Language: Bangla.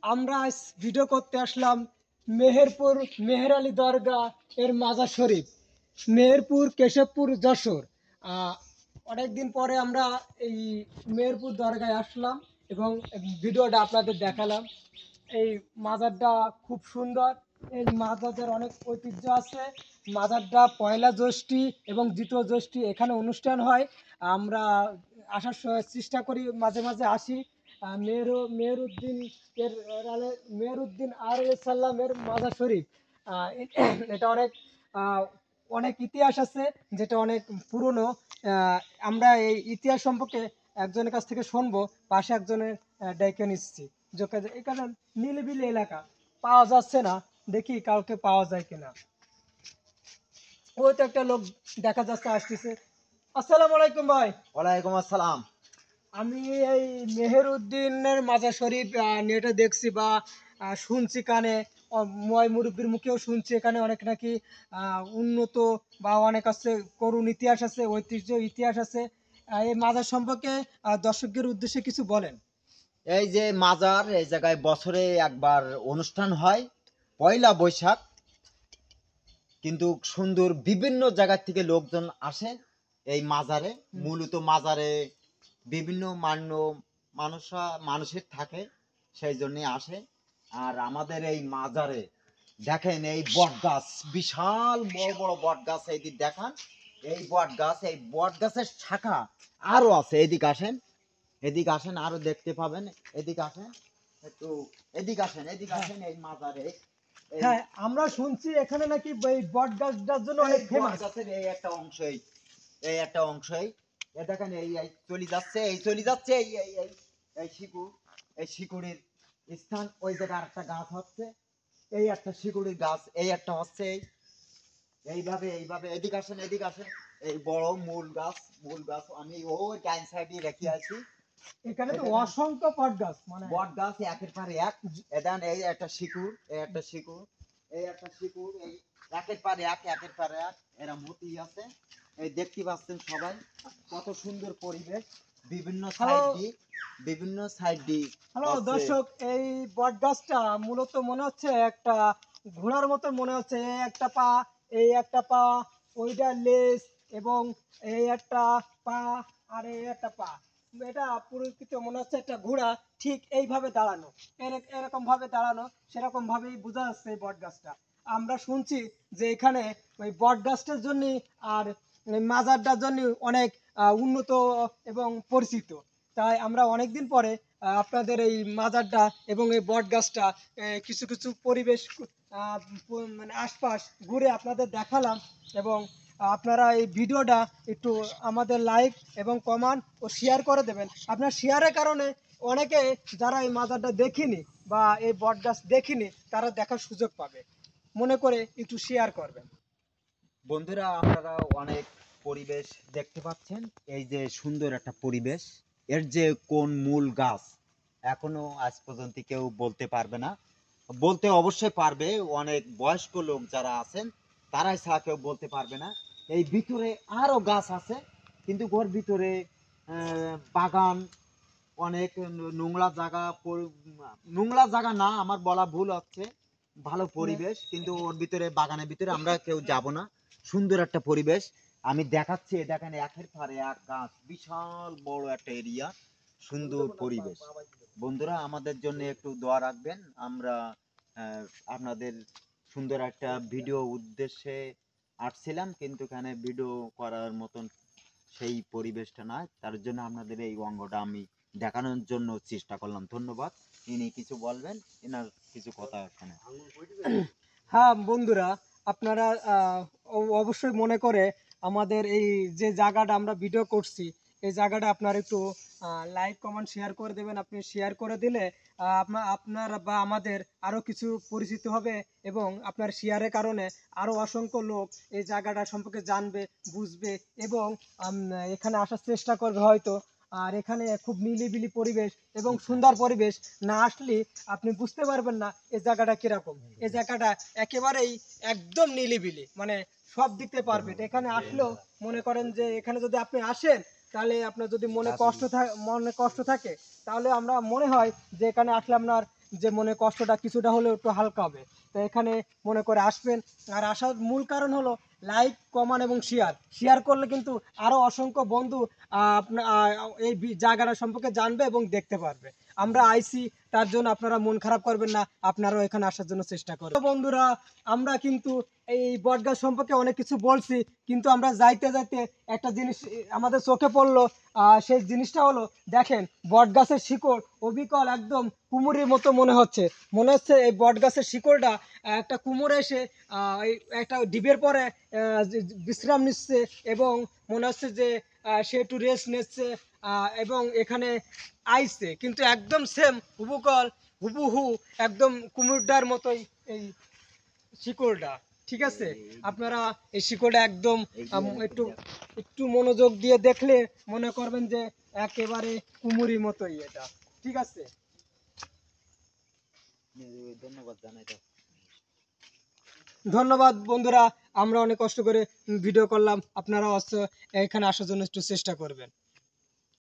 আমরা আজ ভিডিও করতে আসলাম মেহেরপুর মেহের আলী দরগা এর মাজার শরীফ, মেহেরপুর কেশবপুর যশোর। অনেকদিন পরে আমরা এই মেহেরপুর দরগায় আসলাম এবং ভিডিওটা আপনাদের দেখালাম। এই মাজারটা খুব সুন্দর। এই মাজারের অনেক ঐতিহ্য আছে। মাজারটা পয়লা জ্যৈষ্ঠী এবং দ্বিতীয় জ্যৈষ্ঠী এখানে অনুষ্ঠান হয়। আমরা আসার চেষ্টা করি, মাঝে মাঝে আসি। মেহেরউদ্দিন এর মেহেরউদ্দিন আর সাল্লামের মাজার শরীফ। এটা অনেক অনেক ইতিহাস আছে, যেটা অনেক পুরনো। আমরা এই ইতিহাস সম্পর্কে একজনের কাছ থেকে শুনবো। পাশে একজনের ডেকে নিচ্ছি। এখানে নিলিবিলি এলাকা, পাওয়া যাচ্ছে না, দেখি কাউকে পাওয়া যায় কিনা। ওই তো একটা লোক দেখা যাচ্ছে, আসতেছে। আসসালামু আলাইকুম ভাই। ওয়ালাইকুম আসসালাম। আমি এই মেহেরউদ্দিনের মাজার শরীফ নেটে দেখছি বা শুনছি কানে, ময় মুরব্বীর মুখেও শুনছি এখানে অনেক নাকি উন্নত বা অনেক আছে, করুণ ইতিহাস আছে, ঐতিহ্য ইতিহাস আছে। এই মাজার সম্পর্কে দর্শকদের উদ্দেশ্যে কিছু বলেন। এই যে মাজার, এই জায়গায় বছরে একবার অনুষ্ঠান হয় পয়লা বৈশাখ। কিন্তু সুন্দর বিভিন্ন জায়গা থেকে লোকজন আসে এই মাজারে। মূলত মাজারে বিভিন্ন মানুষের থাকে, সেই জন্যে আসে। আর আমাদের এই মাজারে দেখেন এই বট গাছ, বিশাল বড় বড় বট গাছ, এইদিক দেখান। এই বট গাছের শাখা আরো আছে। এদিকে আসেন আরো দেখতে পাবেন। এদিকে আসেন একটু, এদিকে আসেন এই মাজারে। হ্যাঁ, আমরা শুনছি এখানে নাকি এই বট গাছটার জন্য অনেক ফেমাস। গাছের এই একটা অংশই, এ দেখেন এই চলে যাচ্ছে এই শিকড়, এই শিকড়ের স্থান। ওই জায়গায় একটা গাছ হচ্ছে, এই একটা শিকড়ের গাছ, এই একটা হচ্ছে এইভাবে এদিকে আসেন এই বড় মূল গাছ আমি ওই ডাইন সাইডে রেখে আছি। এখানে তো অসংখ্য বট গাছ, মানে বট গাছ একের পর এক। এদান এই একটা শিকড়, এই একের পর এক এরা মতি আছে। এই দেখতে পাচ্ছেন সবাই, কত সুন্দর পরিবেশ। বিভিন্ন সাইড দিয়ে হ্যালো দর্শক, এই বট গাছটা মূলত মনে হচ্ছে একটা ঘোড়ার মতো মনে হচ্ছে। এই একটা পা, এই একটা পা, ওইটা লেজ, এবং এই একটা পা, আর এই একটা পা। এটা পুরোকৃত মনে হচ্ছে একটা ঘোড়া ঠিক এইভাবে দাঁড়ানো, এরকম ভাবে দাঁড়ানো, সেরকম ভাবেই বোঝা যাচ্ছে এই বট গাছটা। আমরা শুনছি যে এখানে ওই বট গাছটার জন্য আর এই মাজারটার জন্য অনেক উন্নত এবং পরিচিত। তাই আমরা অনেকদিন পরে আপনাদের এই মাজারটা এবং এই বট গাছটা কিছু কিছু পরিবেশ মানে আশপাশ ঘুরে আপনাদের দেখালাম। এবং আপনারা এই ভিডিওটা একটু আমাদের লাইক এবং কমেন্ট ও শেয়ার করে দেবেন। আপনার শেয়ারের কারণে অনেকে যারা এই মাজারটা দেখিনি বা এই বট গাছ দেখিনি, তারা দেখার সুযোগ পাবে। মনে করে একটু শেয়ার করবেন। বন্ধুরা, আপনারা অনেক পরিবেশ দেখতে পাচ্ছেন। এই যে সুন্দর একটা পরিবেশ, এর যে কোন মূল গাছ এখনো আজ পর্যন্ত কেউ বলতে পারবে না। বলতে অবশ্যই পারবে অনেক বয়স্ক লোক যারা আছেন, তারাই ছাড়া কেউ বলতে পারবে না। এই ভিতরে আরো গাছ আছে, কিন্তু ওর ভিতরে বাগান, অনেক নোংরা জায়গা না, আমার বলা ভুল হচ্ছে, ভালো পরিবেশ। কিন্তু ওর ভিতরে, বাগানের ভিতরে আমরা কেউ যাব না। সুন্দর একটা পরিবেশ আমি দেখাচ্ছি। দেখেন একের পর এক গাছ, বিশাল বড় একটা এরিয়া, সুন্দর পরিবেশ। বন্ধুরা, আমাদের জন্য একটু দোয়া রাখবেন। আমরা আপনাদের সুন্দর একটা ভিডিও উদ্দেশ্যে আসছিলাম, কিন্তু এখানে ভিডিও করার মতন সেই পরিবেশটা নয়। তার জন্য আপনাদের এই অঙ্গটা আমি দেখানোর জন্য চেষ্টা করলাম। ধন্যবাদ। ইনি কিছু বলবেন, এনার কিছু কথা এখানে। হ্যাঁ বন্ধুরা, আপনারা অবশ্যই মনে করে আমাদের এই যে জায়গাটা আমরা ভিডিও করছি, এই জায়গাটা আপনারা একটু লাইক কমেন্ট শেয়ার করে দেবেন। আপনি শেয়ার করে দিলে আপনার বা আমাদের আরও কিছু পরিচিত হবে, এবং আপনার শেয়ারের কারণে আরও অসংখ্য লোক এই জায়গাটা সম্পর্কে জানবে, বুঝবে, এবং এখানে আসার চেষ্টা করবে হয়তো। আর এখানে খুব নিলিবিলি পরিবেশ এবং সুন্দর পরিবেশ। না আসলে আপনি বুঝতে পারবেন না এই জায়গাটা কিরকম। এই জায়গাটা একেবারেই একদম নিলিবিলি, মানে সব দিকতে পারফেক্ট। এখানে আসলেও মনে করেন যে এখানে যদি আপনি আসেন, তাহলে আপনার যদি মনে গাছ কষ্ট থাকে তাহলে আমরা মনে হয় যে এখানে আসলে আপনার যে মনে কষ্টটা কিছুটা হলেও একটু হালকা হবে। তো এখানে মনে করে আসবেন। আর আসার মূল কারণ হলো লাইক কমান এবং শেয়ার করলে কিন্তু আরও অসংখ্য বন্ধু আপনার এই জায়গাটা সম্পর্কে জানবে এবং দেখতে পারবে। আমরা আইসি, তার জন্য আপনারা মন খারাপ করবেন না, আপনারাও এখানে আসার জন্য চেষ্টা করবেন। তো বন্ধুরা, আমরা কিন্তু এই বটগাছ সম্পর্কে অনেক কিছু বলছি, কিন্তু আমরা যাইতে যাইতে একটা জিনিস আমাদের চোখে পড়লো। সেই জিনিসটা হলো, দেখেন বটগাছের শিকড় অবিকল একদম কুমুরের মতো মনে হচ্ছে এই বটগাছের শিকড়টা একটা কুমোর এসে এই একটা ডিবের পরে বিশ্রাম নিচ্ছে, এবং মনে হচ্ছে যে সে একটু রেস্ট নিচ্ছে এবং এখানে আইছে, কিন্তু একদম সেম হুবহু একদম কুমিরটার মতোই এই শিকড়টা। ঠিক আছে, আপনারা এই শিকড়টা একদম একটু একটু মনোযোগ দিয়ে দেখলে মনে করবেন যে একেবারে কুমুরির মতোই এটা। ঠিক আছে, ধন্যবাদ জানাই দাও। ধন্যবাদ বন্ধুরা। আমরা অনেক কষ্ট করে ভিডিও করলাম, আপনারা এখানে আসার জন্য একটু চেষ্টা করবেন।